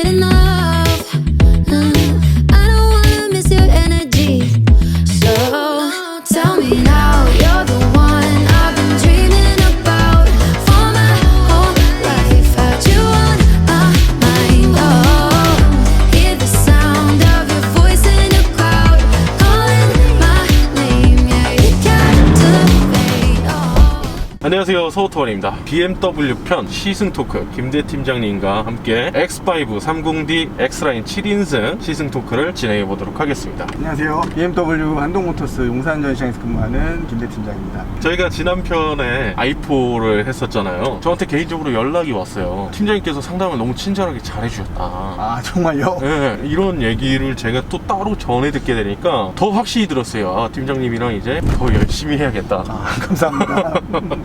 get enough. I don't wanna miss your energy. So tell me now, you're the one I've been dreaming about for my whole life. Had you on my mind? Oh, hear the sound of your voice in the crowd, calling my name. Yeah, you captivate. Oh. 안녕하세요, 서우토원입니다. BMW 편 시승 토크 김대 팀장님과 함께 X5 30D X라인 7인승 시승 토크를 진행해 보도록 하겠습니다. 안녕하세요. BMW 한동모터스 용산 전시장에서 근무하는 김대 팀장입니다. 저희가 지난 편에 i4를 했었잖아요. 저한테 개인적으로 연락이 왔어요. 팀장님께서 상담을 너무 친절하게 잘해주셨다. 아, 정말요? 네, 이런 얘기를 제가 또 따로 전해 듣게 되니까 더 확신이 들었어요. 아, 팀장님이랑 이제 더 열심히 해야겠다. 아, 감사합니다.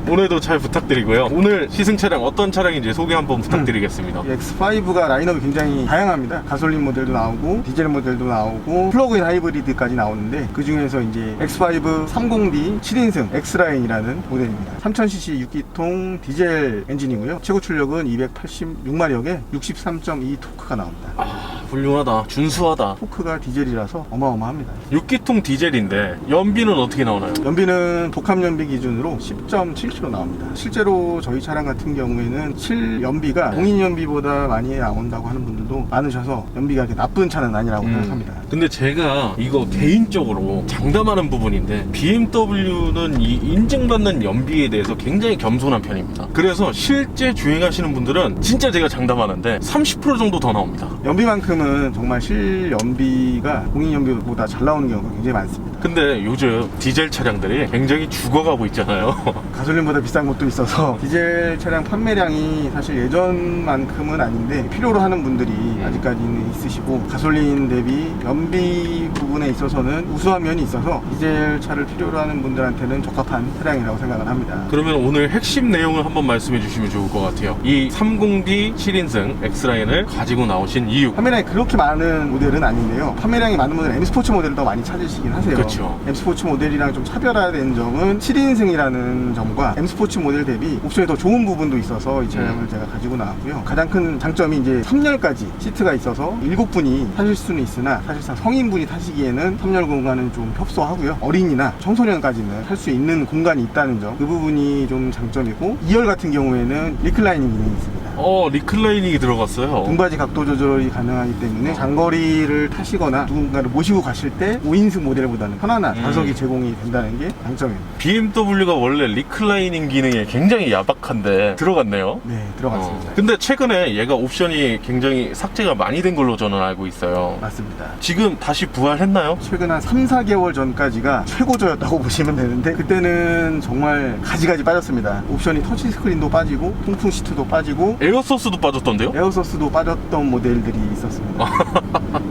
오늘도 잘 부탁드리고요. 오늘 시승 차량 어떤 차량인지 소개 한번 부탁드리겠습니다. 이 X5가 라인업이 굉장히 다양합니다. 가솔린 모델도 나오고 디젤 모델도 나오고 플러그인 하이브리드까지 나오는데 그 중에서 이제 X5 30D 7인승 X라인이라는 모델입니다. 3000cc 6기통 디젤 엔진이고요. 최고 출력은 286마력에 63.2 토크가 나옵니다. 아, 훌륭하다. 준수하다. 토크가 디젤이라서 어마어마합니다. 6기통 디젤인데 연비는 어떻게 나오나요? 연비는 복합 연비 기준으로 10.7km 나옵니다. 실제로 저희 차량 같은 경우에는 7연비가 공인 연비보다 많이 나온다고 하는 분들도 많으셔서 연비가 그렇게 나쁜 차는 아니라고 생각합니다. 근데 제가 이거 개인적으로 장담하는 부분인데 BMW는 이 인증받는 연비에 대해서 굉장히 겸손한 편입니다. 그래서 실제 주행하시는 분들은 진짜 제가 장담하는데 30% 정도 더 나옵니다. 연비만큼은 정말 실연비가 공인 연비보다 잘 나오는 경우가 굉장히 많습니다. 근데 요즘 디젤 차량들이 굉장히 죽어가고 있잖아요. 가솔린보다 비싼 것도 있어서 디젤 차량 판매량이 사실 예전만큼은 아닌데 필요로 하는 분들이 아직까지는 있으시고 가솔린 대비 연비 부분에 있어서는 우수한 면이 있어서 디젤 차를 필요로 하는 분들한테는 적합한 차량이라고 생각을 합니다. 그러면 오늘 핵심 내용을 한번 말씀해 주시면 좋을 것 같아요. 이 30D 7인승 X라인을 가지고 나오신 이유. 판매량이 그렇게 많은 모델은 아닌데요. 판매량이 많은 모델은 M스포츠 모델을 더 많이 찾으시긴 하세요. 그렇죠. M스포츠 모델이랑 좀 차별화된 점은 7인승이라는 점과 M스포츠 모델 대비 옵션이 더 좋은 부분도 있어서 이 차량을 제가 가지고 나왔고요. 가장 큰 장점이 이제 3열까지 시트가 있어서 7분이 타실 수는 있으나 사실상 성인분이 타시기에는 3열 공간은 좀 협소하고요. 어린이나 청소년까지는 탈 수 있는 공간이 있다는 점, 그 부분이 좀 장점이고 2열 같은 경우에는 리클라이닝 기능이 있습니다. 리클라이닝이 들어갔어요. 등받이 각도 조절이 가능하기 때문에 장거리를 타시거나 누군가를 모시고 가실 때 5인승 모델보다는 편안한 좌석이 제공이 된다는 게 장점입니다. BMW가 원래 리클라이닝 기능이 굉장히 야박한데 들어갔네요. 네, 들어갔습니다. 근데 최근에 얘가 옵션이 굉장히 삭제가 많이 된 걸로 저는 알고 있어요. 맞습니다. 지금 다시 부활했나요? 최근 한 3, 4개월 전까지가 최고조였다고 보시면 되는데 그때는 정말 가지가지 빠졌습니다. 옵션이 터치스크린도 빠지고 통풍 시트도 빠지고 에어소스도 빠졌던데요? 에어소스도 빠졌던 모델들이 있었습니다.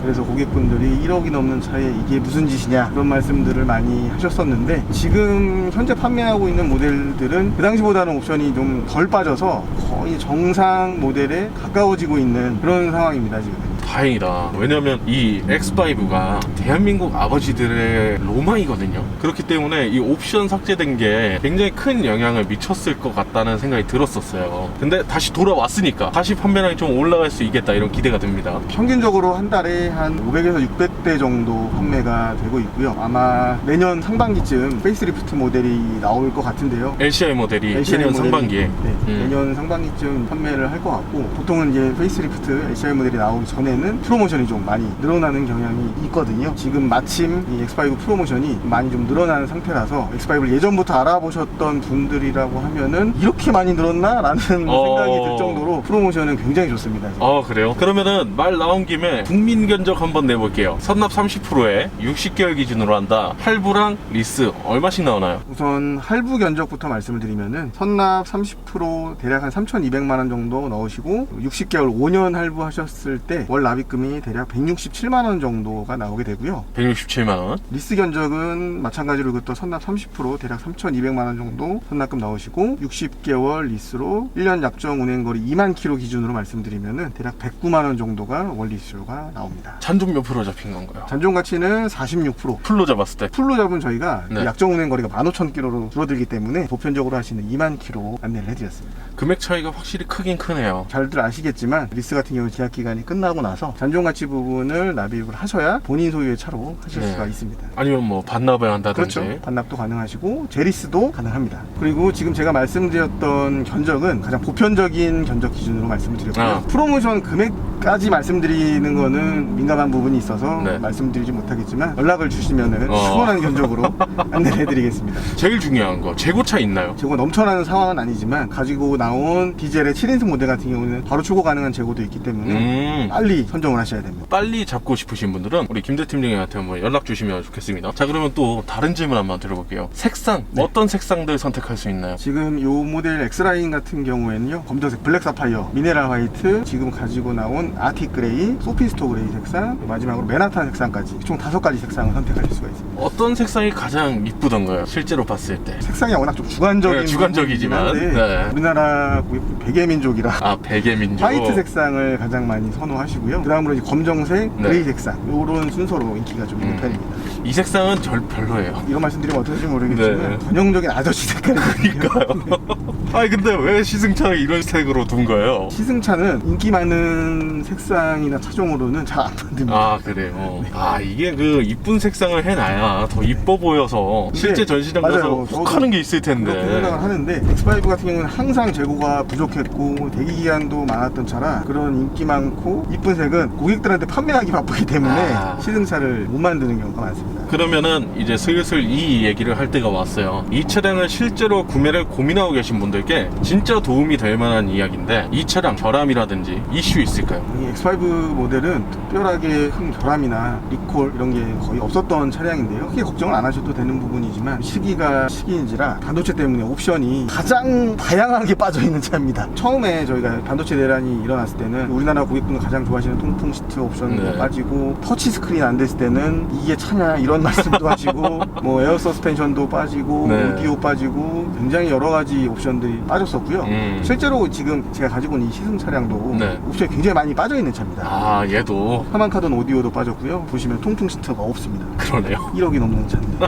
그래서 고객분들이 1억이 넘는 차에 이게 무슨 짓이냐 그런 말씀들을 많이 하셨었는데 지금 현재 판매하고 있는 모델들은 그 당시보다는 옵션이 좀 덜 빠져서 거의 정상 모델에 가까워지고 있는 그런 상황입니다. 지금. 다행이다. 왜냐면 이 X5가 대한민국 아버지들의 로망이거든요. 그렇기 때문에 이 옵션 삭제된 게 굉장히 큰 영향을 미쳤을 것 같다는 생각이 들었었어요. 근데 다시 돌아왔으니까 다시 판매량이 좀 올라갈 수 있겠다 이런 기대가 듭니다. 평균적으로 한 달에 한 500에서 600대 정도 판매가 되고 있고요. 아마 내년 상반기쯤 페이스리프트 모델이 나올 것 같은데요. LCI 모델이 LCI 내년 모델이, 상반기에 네, 내년 상반기쯤 판매를 할 것 같고 보통은 이제 페이스리프트 LCI 모델이 나오기 전에는 프로모션이 좀 많이 늘어나는 경향이 있거든요. 지금 마침 이 X5 프로모션이 많이 좀 늘어나는 상태라서 X5를 예전부터 알아보셨던 분들이라고 하면은 이렇게 많이 늘었나? 라는 생각이 들 정도로 프로모션은 굉장히 좋습니다. 지금. 그래요? 그러면은 말 나온 김에 국민 견적 한번 내볼게요. 선납 30%에 60개월 기준으로 한다. 할부랑 리스 얼마씩 나오나요? 우선 할부 견적부터 말씀을 드리면은 선납 30% 대략 한 3,200만 원 정도 넣으시고 60개월 5년 할부하셨을 때 월 납입금이 대략 167만 원 정도가 나오게 되고요. 167만 원. 리스 견적은 마찬가지로 그것도 선납 30% 대략 3,200만 원 정도 선납금 나오시고 60개월 리스로 1년 약정 운행거리 2만 킬로 기준으로 말씀드리면은 대략 109만 원 정도가 월 리스료가 나옵니다. 잔존 몇 프로 잡힌 건가요? 잔존 가치는 46%. 풀로 잡았을 때. 풀로 잡은 저희가 네. 약정 운행거리가 15,000km로 줄어들기 때문에 보편적으로 하시는 2만 킬로 안내를 해드렸습니다. 금액 차이가 확실히 크긴 크네요. 잘들 아시겠지만 리스 같은 경우 계약 기간이 끝나고 나서 잔존 가치 부분을 납입을 하셔야 본인 소유의 차로 하실 네. 수가 있습니다. 아니면 뭐 반납을 한다든지. 그렇죠. 반납도 가능하시고 재리스도 가능합니다. 그리고 지금 제가 말씀드렸던 견적은 가장 보편적인 견적 기준으로 말씀을 드렸고요. 아. 프로모션 금액까지 말씀드리는 거는 민감한 부분이 있어서 네. 말씀드리지 못하겠지만 연락을 주시면은 어. 충분한 견적으로 안내를 해드리겠습니다. 제일 중요한 거 재고차 있나요? 재고 넘쳐나는 상황은 아니지만 가지고 나온 디젤의 7인승 모델 같은 경우는 바로 출고 가능한 재고도 있기 때문에 빨리 선정을 하셔야 됩니다. 빨리 잡고 싶으신 분들은 우리 김대 팀장님한테 한번 연락 주시면 좋겠습니다. 자, 그러면 또 다른 질문 한번 드려볼게요. 색상 어떤 색상들 선택할 수 있나요? 지금 요 모델 X라인 같은 경우에는요, 검정색 블랙 사파이어, 미네랄 화이트, 지금 가지고 나온 아틱 그레이, 소피스토 그레이 색상, 마지막으로 맨하탄 색상까지 총 5가지 색상을 선택하실 수가 있습니다. 어떤 색상이 가장 이쁘던가요? 실제로 봤을 때. 색상이 워낙 좀 주관적인 네, 주관적이지만, 부분이긴 한데 네. 우리나라 베개민족이라 아, 베개민족. 화이트 색상을 가장 많이 선호하시고요. 그 다음으로 이제 검정색, 네. 그레이 색상, 요런 순서로 인기가 좀 있는 편입니다. 이 색상은 별로예요. 이런 말씀드리면 어떨지 모르겠지만 네. 전형적인 아저씨 색깔이니까. 아니 근데 왜 시승차를 이런 색으로 둔 거예요? 시승차는 인기 많은 색상이나 차종으로는 잘 안 만듭니다. 아, 그래요. 아, 이게 그 이쁜 색상을 해놔야 더 이뻐 보여서 실제 전시장 가서 맞아요. 훅 하는 게 있을 텐데. 그렇게 생각을 하는데 X5 같은 경우는 항상 재고가 부족했고 대기 기간도 많았던 차라 그런 인기 많고 이쁜 색은 고객들한테 판매하기 바쁘기 때문에 아. 시승차를 못 만드는 경우가 많습니다. 그러면은 이제 슬슬 이 얘기를 할 때가 왔어요. 이 차량을 실제로 구매를 고민하고 계신 분들께 진짜 도움이 될 만한 이야기인데 이 차량 결함이라든지 이슈 있을까요? 이 X5 모델은 특별하게 큰 결함이나 리콜 이런 게 거의 없었던 차량인데요. 크게 걱정을 안 하셔도 되는 부분이지만 시기가 시기인지라 반도체 때문에 옵션이 가장 다양하게 빠져있는 차입니다. 처음에 저희가 반도체 대란이 일어났을 때는 우리나라 고객분들 가장 좋아하시는 통풍 시트 옵션도 네. 빠지고 터치 스크린 안 됐을 때는 이게 차냐 이런 말씀도 하시고 뭐 에어 서스펜션도 빠지고 네. 오디오 빠지고 굉장히 여러 가지 옵션들이 빠졌었고요. 실제로 지금 제가 가지고 있는 이 시승 차량도 네. 옵션이 굉장히 많이 빠져 있는 차입니다. 아, 얘도 하만카돈 오디오도 빠졌고요. 보시면 통풍 시트가 없습니다. 그러네요. 1억이 넘는 차입니다.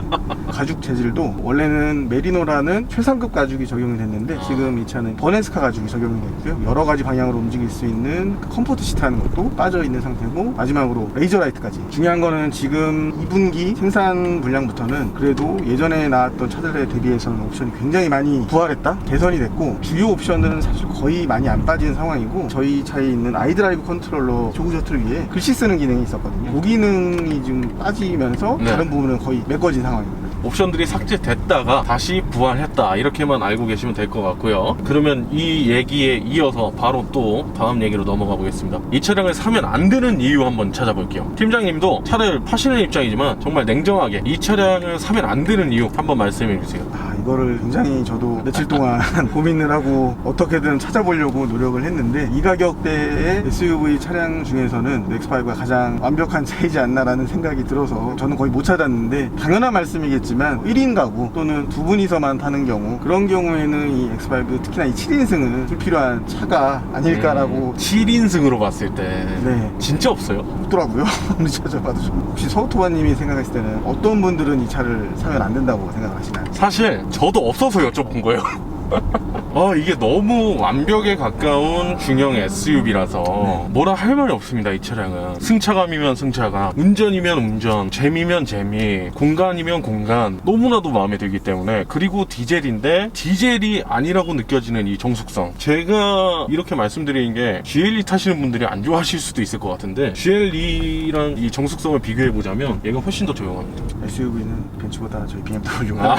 가죽 재질도 원래는 메리노라는 최상급 가죽이 적용이 됐는데 지금 이 차는 버네스카 가죽이 적용이 됐고요. 여러 가지 방향으로 움직일 수 있는 그 컴포트 시트라는 것도 빠져 있는 상태고 마지막으로 레이저 라이트까지. 중요한 거는 지금 2분기 생산 분량부터는 그래도 예전에 나왔던 차들에 대비해서는 옵션이 굉장히 많이 부활했다, 개선이 됐고 주요 옵션들은 사실 거의 많이 안 빠진 상황이고 저희 차에 있는 아이드라이브 컨트롤러 조구 셔틀 위에 글씨 쓰는 기능이 있었거든요. 그 기능이 좀 빠지면서 네. 다른 부분은 거의 메꿔진 상황입니다. 옵션들이 삭제됐다가 다시 부활했다 이렇게만 알고 계시면 될 것 같고요. 그러면 이 얘기에 이어서 바로 또 다음 얘기로 넘어가 보겠습니다. 이 차량을 사면 안 되는 이유 한번 찾아볼게요. 팀장님도 차를 파시는 입장이지만 정말 냉정하게 이 차량을 사면 안 되는 이유 한번 말씀해 주세요. 이거를 굉장히 저도 며칠 동안 고민을 하고 어떻게든 찾아보려고 노력을 했는데 이 가격대의 SUV 차량 중에서는 X5가 가장 완벽한 차이지 않나라는 생각이 들어서 저는 거의 못 찾았는데 당연한 말씀이겠지만 1인 가구 또는 두 분이서만 타는 경우 그런 경우에는 이 X5 특히나 이 7인승은 불필요한 차가 아닐까라고 7인승으로 봤을 때 네. 진짜 없어요. 없더라고요. 아무리 찾아봐도 혹시 서우토바님이 생각했을 때는 어떤 분들은 이 차를 사면 안 된다고 생각하시나요? 사실 저도 없어서 여쭤본 거예요. 이게 너무 완벽에 가까운 중형 SUV라서 뭐라 할 말이 없습니다. 이 차량은 승차감이면 승차감, 운전이면 운전, 재미면 재미, 공간이면 공간, 너무나도 마음에 들기 때문에. 그리고 디젤인데 디젤이 아니라고 느껴지는 이 정숙성. 제가 이렇게 말씀드리는 게 GLE 타시는 분들이 안 좋아하실 수도 있을 것 같은데 GLE랑 이 정숙성을 비교해보자면 얘가 훨씬 더 조용합니다. SUV는 벤츠보다 저희 BMW가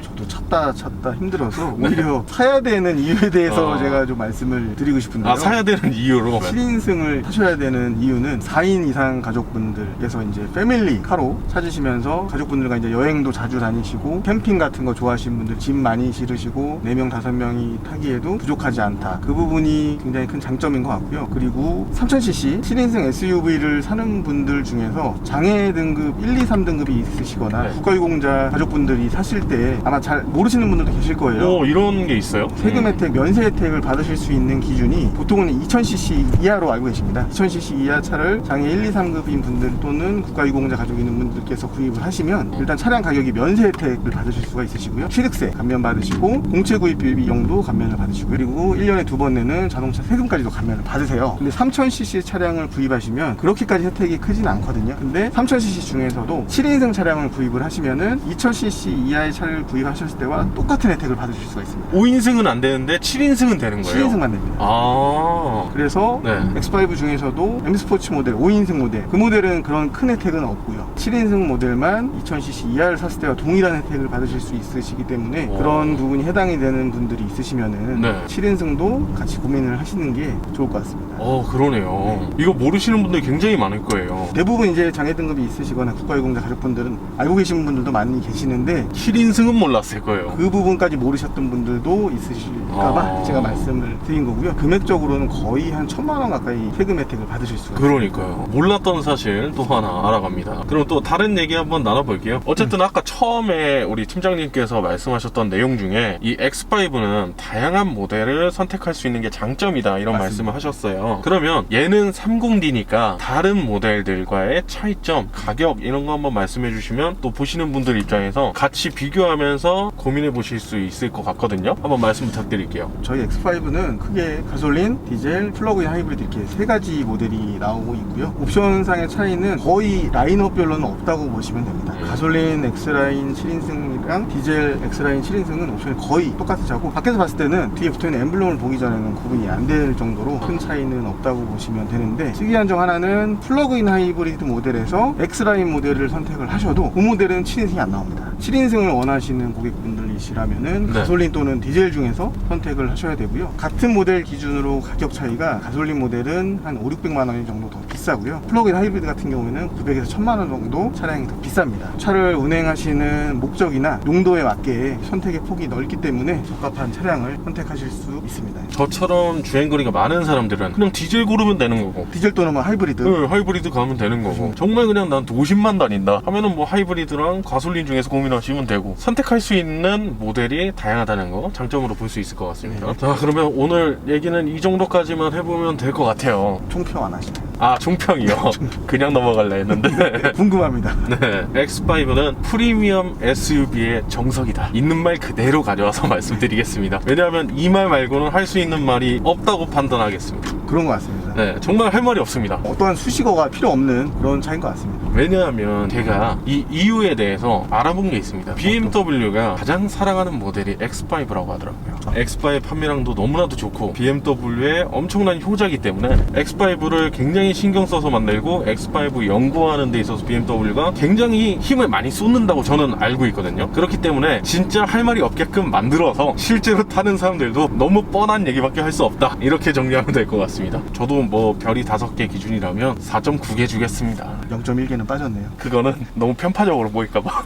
저도 차 찾다 힘들어서 오히려 사야 되는 이유에 대해서 제가 좀 말씀을 드리고 싶은데요. 아, 사야 되는 이유로 7인승을 타셔야 되는 이유는 4인 이상 가족분들께서 이제 패밀리 카로 찾으시면서 가족분들과 이제 여행도 자주 다니시고 캠핑 같은 거 좋아하시는 분들 짐 많이 실으시고 4명 5명이 타기에도 부족하지 않다. 그 부분이 굉장히 큰 장점인 것 같고요. 그리고 3000cc 7인승 SUV를 사는 분들 중에서 장애 등급 1, 2, 3등급이 있으시거나 네. 국가유공자 가족분들이 사실 때 아마 잘 모르시는 분들도 계실 거예요. 오, 이런 게 있어요? 세금 혜택, 면세 혜택을 받으실 수 있는 기준이 보통은 2000cc 이하로 알고 계십니다. 2000cc 이하 차를 장애 1, 2, 3급인 분들 또는 국가유공자 가족이 있는 분들께서 구입을 하시면 일단 차량 가격이 면세 혜택을 받으실 수가 있으시고요. 취득세 감면 받으시고 공채 구입 비용도 감면을 받으시고요. 그리고 1년에 2번 내는 자동차 세금까지도 감면을 받으세요. 근데 3000cc 차량을 구입하시면 그렇게까지 혜택이 크진 않거든요. 근데 3000cc 중에서도 7인승 차량을 구입을 하시면은 2000cc 이하의 차를 구입하셨을 때와 똑같은 혜택을 받으실 수가 있습니다. 5인승은 안 되는데 7인승은 되는 거예요? 7인승만 됩니다. 아, 그래서 네. X5 중에서도 M스포츠 모델 5인승 모델 그 모델은 그런 큰 혜택은 없고요. 7인승 모델만 2000cc 이하를 샀을 때와 동일한 혜택을 받으실 수 있으시기 때문에 오. 그런 부분이 해당이 되는 분들이 있으시면은 네. 7인승도 같이 고민을 하시는 게 좋을 것 같습니다. 그러네요. 이거 모르시는 분들이 굉장히 많을 거예요. 대부분 이제 장애 등급이 있으시거나 국가유공자 가족분들은 알고 계신 분들도 많이 계시는데 7인승은 몰랐을 거예요. 그 부분까지 모르셨던 분들도 있으실까봐 제가 말씀을 드린 거고요. 금액적으로는 거의 한 1000만 원 가까이 세금 혜택을 받으실 수가 있습니다. 그러니까요. 몰랐던 사실 또 하나 알아갑니다. 그럼 또 다른 얘기 한번 나눠볼게요. 어쨌든 아까 처음에 우리 팀장님께서 말씀하셨던 내용 중에 이 X5는 다양한 모델을 선택할 수 있는 게 장점이다 이런 맞습니다. 말씀을 하셨어요. 그러면 얘는 30D니까 다른 모델들과의 차이점, 가격 이런 거 한번 말씀해 주시면 또 보시는 분들 입장에서 같이 비교하면서 고민해 보실 수 있을 것 같거든요. 한번 말씀 부탁드릴게요. 저희 X5는 크게 가솔린, 디젤, 플러그인 하이브리드 이렇게 3가지 모델이 나오고 있고요. 옵션상의 차이는 거의 라인업별로는 없다고 보시면 됩니다. 가솔린 X라인 7인승이랑 디젤 X라인 7인승은 옵션이 거의 똑같이 차고 밖에서 봤을 때는 뒤에 붙어있는 엠블럼을 보기 전에는 구분이 안 될 정도로 큰 차이는 없다고 보시면 되는데 특이한 점 하나는 플러그인 하이브리드 모델에서 X라인 모델을 선택을 하셔도 그 모델은 7인승이 안 나옵니다. 7인승을 원하시는 고객분들이시라면은 네. 가솔린 또는 디젤 중에서 선택을 하셔야 되고요. 같은 모델 기준으로 가격 차이가 가솔린 모델은 한 5, 600만 원 정도 더 비싸고요. 플러그인 하이브리드 같은 경우에는 900에서 1000만 원 정도 차량이 더 비쌉니다. 차를 운행하시는 목적이나 용도에 맞게 선택의 폭이 넓기 때문에 적합한 차량을 선택하실 수 있습니다. 저처럼 주행거리가 많은 사람들은 그냥 디젤 고르면 되는 거고 디젤 또는 뭐 하이브리드 네, 하이브리드 가면 되는 거고 정말 그냥 난 도심만 다닌다 하면은 뭐 하이브리드랑 가솔린 중에서 고민하시면 되고 선택할 수 있는 모델이 다양하다는 거 장점으로 볼 수 있을 것 같습니다. 자, 그러면 오늘 얘기는 이 정도까지만 해보면 될 것 같아요. 총평 안 하시나요? 아, 종평이요? 그냥 넘어갈라 했는데 궁금합니다. 네, X5는 프리미엄 SUV의 정석이다. 있는 말 그대로 가져와서 말씀드리겠습니다. 왜냐하면 이 말 말고는 할 수 있는 말이 없다고 판단하겠습니다. 그런 것 같습니다. 네, 정말 할 말이 없습니다. 어떠한 수식어가 필요 없는 그런 차인 것 같습니다. 왜냐하면 제가 이 이유에 대해서 알아본 게 있습니다. BMW가 가장 사랑하는 모델이 X5라고 하더라고요. X5 판매량도 너무나도 좋고 BMW의 엄청난 효자이기 때문에 X5를 굉장히 신경 써서 만들고 X5 연구하는 데 있어서 BMW가 굉장히 힘을 많이 쏟는다고 저는 알고 있거든요. 그렇기 때문에 진짜 할 말이 없게끔 만들어서 실제로 타는 사람들도 너무 뻔한 얘기밖에 할 수 없다, 이렇게 정리하면 될 것 같습니다. 저도 뭐 별이 5개 기준이라면 4.9개 주겠습니다. 0.1개는 빠졌네요. 그거는 너무 편파적으로 보일까봐.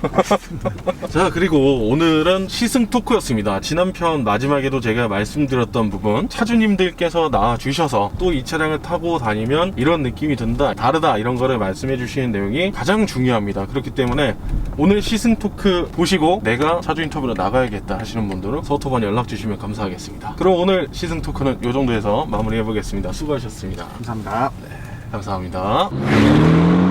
자, 그리고 오늘은 시승 토크였습니다. 지난 편 마지막에도 제가 말씀드렸던 부분, 차주님들께서 나와주셔서 또 이 차량을 타고 다니면 이런 느낌이 든다, 다르다, 이런 거를 말씀해 주시는 내용이 가장 중요합니다. 그렇기 때문에 오늘 시승 토크 보시고 내가 차주 인터뷰로 나가야겠다 하시는 분들은 서토반 연락 주시면 감사하겠습니다. 그럼 오늘 시승 토크는 이 정도에서 마무리해 보겠습니다. 수고하셨습니다. 감사합니다. 감사합니다.